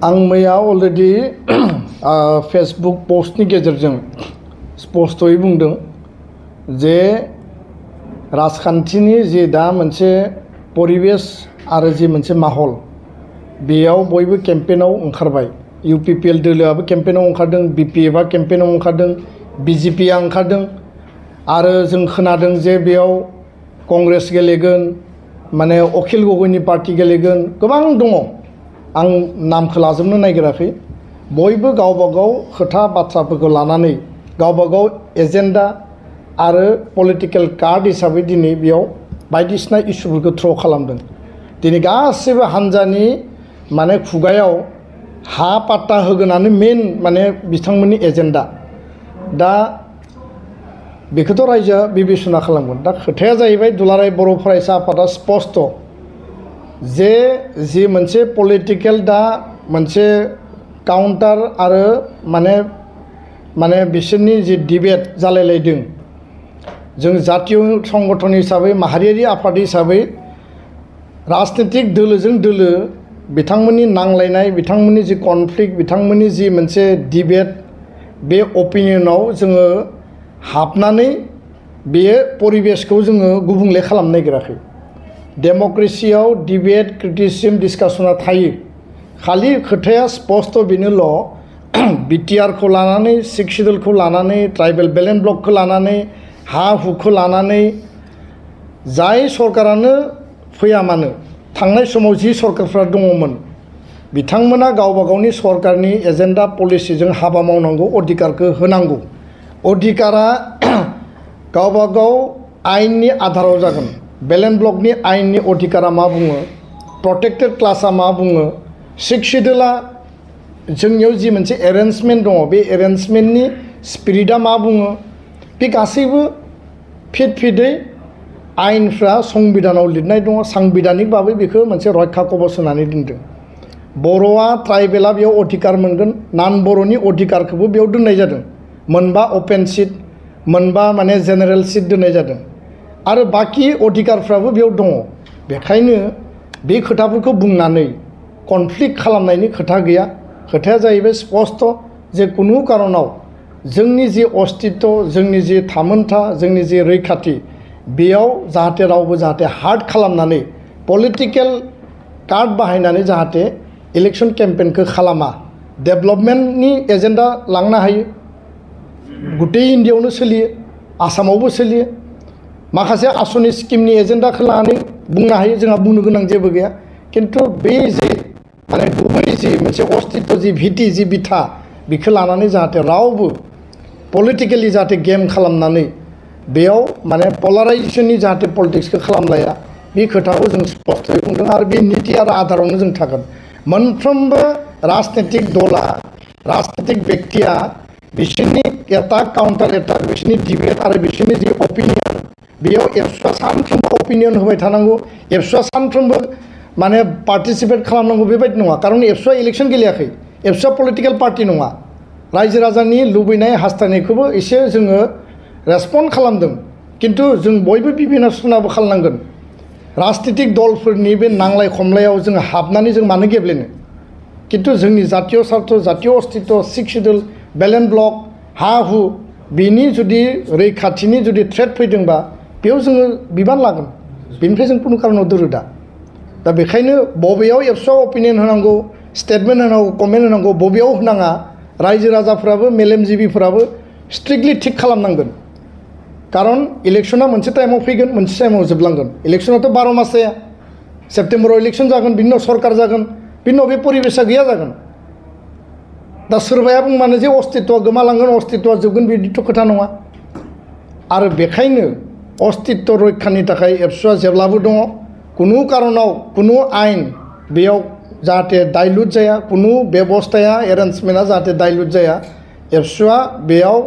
आं मैया already Facebook पोस्टनि गेजेरजों स्पष्टयै बुंदों जे राजखान्थिनि जि दा मोनसे परिबेश आरो जि मोनसे माहल बेयाव बयबो केम्पेइनाव ओंखारबाय। UPPL दोलोआबो केम्पेइनाव ओंखारदों, BPF आ केम्पेइनाव ओंखारदों, BJP आ ओंखारदों आरो जों खोनादों जे बेयाव कंग्रेस गेलेगोन, माने अखिल गगैनि पार्टी गेलेगोन, गोबां दङ। आं नामखौ लाजोबनो नागिराखै। बयबो गावबा गाव खोथा बाथ्राफोरखौ लानानै गावबा गाव एजेन्डा आरो पलिटिकेल कार्ड हिसाबै दिनै बेयाव बायदिसिना इस्युफोरखौ थ्र' खालामदों। दिनै गासैबो हान्जानि माने खुगायाव हा पाट्टा होगोनानो मेन माने बिथांमोननि एजेन्डा। दा बेखौथ' रायजोआ बिबेसना खालामगोन। दा खोथाया जाहैबाय दुलाराय बर' फरायसा आफादा स्पष्ट जे जि मोनसे पलिटिकेल दा मोनसे काउन्टार आरो माने बिसोरनि जि डिबेट जालायलायदों, जों जातीय संगठन हिसाबै माहारियारि आफाद हिसाबै राजनीतिक दोलोजों दोलो बिथांमोननि नांलायनाय, बिथांमोननि जि कनफ्लिक्ट, बिथांमोननि जि मोनसे डिबेट, बे अपिनियनाव जोङो हाबनानै बे परिबेशखौ जोङो गुबुंले खालामनो नागिराखै। डेम'क्रेसियाव डिबेट, क्रिटिसिजम, डिसकासना थायो। खालि खोथाया स्पष्ट बेनोल' BTR खौ लानानै, 6 शिड्युलखौ लानानै, ट्राइबेल बेलेन्स ब्लकखौ लानानै, हा हुखौ लानानै जाय सरकारानो फैया मानो, थांनाय समाव जि सरकारफ्रा दङमोन बिथांमोना गावबा गावनि सरकारनि एजेन्डा पलिसिजों हाबा मावनांगौ, अधिकारखौ होनांगौ। अधिकारा गावबा गाव आयेननि आधाराव जागोन। बेलेन्स ब्लकनि आयेननि अधिकारा मा बुङो, प्रटेक्टेड क्लासआ मा बुङो, 6 शिड्युलआ जोंनियाव जि मोनसे एरेन्जमेन्ट दङ, बे एरेन्जमेन्टनि स्पिरिटआ मा बुङो, बे गासैबो फिदै आयेनफ्रा संबिधानाव लिरनाय दङ। सांबिधानिक भाबै बेखौ मोनसे रैखा कवच होनानै दोनदों। बर'आ, ट्राइबेला बेयाव अधिकार मोनगोन। नान बर'नि अधिकारखौबो बेयाव दोननाय जादों। मोनबा अपेन सिट, मोनबा माने जेनेरेल सिट दोननाय जादों आरो बाखि अधिकारफ्राबो बेयाव दङ। बेखायनो बे खोथाफोरखौ बुंनानै कनफ्लिक्ट खालामनायनि खोथा गैया। खोथाया जाहैबाय स्पष्ट जे कुनु कारनाव जोंनि जि अस्तित्व, जोंनि जि थामोनथा, जोंनि जि रैखाथि, बेयाव जाहाथे रावबो जाहाथे हार्ड खालामनानै पलिटिकेल कार्ड बाहायनानै जाहाथे इलेक्शन केम्पेइनखौ खालामा। डेभेलपमेन्टनि एजेन्डा लांनो हायो, गुटेइ इन्डियायावनो सोलियो, आसामावबो सोलियो। माखासे आसनि स्किमनि एजेन्डाखौ लानानै बुंनो हायो, जोंहा बुंनो गोनां जेबो गैया। खिन्थु बे जि माने गुबै जि मोनसे अस्तित्व, जि भिटि, जि बिथा, बेखौ लानानै जाहाथे रावबो पलिटिकेलि जाहाथे गेम खालामनानै बेयाव माने पलाराइजेसननि जाहाथे पलिटिक्सखौ खालामलाया, बे खोथाखौ जों स्पष्टयै बुंदों आरो बे नीति आरो आधारावनो जों थागोन। मोनफ्रोमबो राजनीतिक दला, राजनीतिक व्यक्तिया बिसोरनि एटाक काउन्टार एटाक, बिसोरनि डिबेट आरो बिसोरनि जि अपिनियन, बेयाव एबसुआ सानफ्रोमबो अपिनियन होबाय थानांगौ, एबसुआ सानफ्रोमबो माने पार्टिसिपेट खालामनांगौ, बेबायदि नङा। खारन एबसुआ इलेक्शन गेलेयाखै, एबसुआ पलिटिकेल पार्टि नङा। रायजो राजानि लुबैनाय हास्थायनायखौबो एसे जोङो रेसपन्ड खालामदों, खिन्थु जों बयबो बिबेचनाबो खालामनांगोन। राजनीतिक दलफोरनि बे नांलाय खमलायाव जों हाबनानै जों मानो गेब्लेनो? खिन्थु जोंनि जातीय स्वार्थ, जातीय अस्तित्व, 6 शिड्युल, बेलेन्स ब्लक, हा हु, बेनि जुदि रैखाथिनि जुदि थ्रेट फैदोंबा बेयाव जोङो बिबान लागोन। बेनिफ्राय जों कुनु कारनाव दोरोदा। दा बेखायनो बबेयाव एबसुआ अपिनियन होनांगौ, स्टेटमेन्ट होनांगौ, कमेन्ट होनांगौ, बबेयाव होनाङा, रायजो राजाफ्राबो मेलेमजिबिफोराबो स्ट्रिक्टलि थिग खालामनांगोन। खारन इलेक्शना मोनसे टाइमाव फैगोन, मोनसे टाइमाव जोबलांगोन। इलेक्शनाथ' 12 मास जाया। सेप्तेम्बराव इलेक्शन जागोन, बिनि उनाव सरकार जागोन, बिनि उनाव बे परिबेशा गैया जागोन। दा सोरबाया बुंबानो जे अस्तित्वआ गोमालांगोन, अस्तित्वआ जोबगोन, बिदिथ' खोथा नङा। आरो बेखायनो अस्तित्व रैखानि थाखाय एबसुआ जेब्लाबो दङ। कुनु कारनाव कुनु आयेन बेयाव जाहाथे डाइल्युट जाया, कुनु बेबस्थाया, एरेन्जमेन्टआ जाहाथे डाइल्युट जाया, एबसुआ बेयाव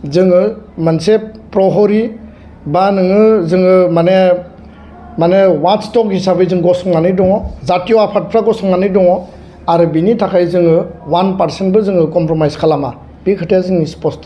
जोङो मोनसे प्रहरी बा जोङो माने वाचडग हिसाबै जों गसंनानै दङ। जातीय आफादफ्रा गसंनानै दङ आरो बिनि थाखाय जोङो 1% जोङो कमप्रमाइज खालामा। बे खोथाया जोंनि स्पष्ट।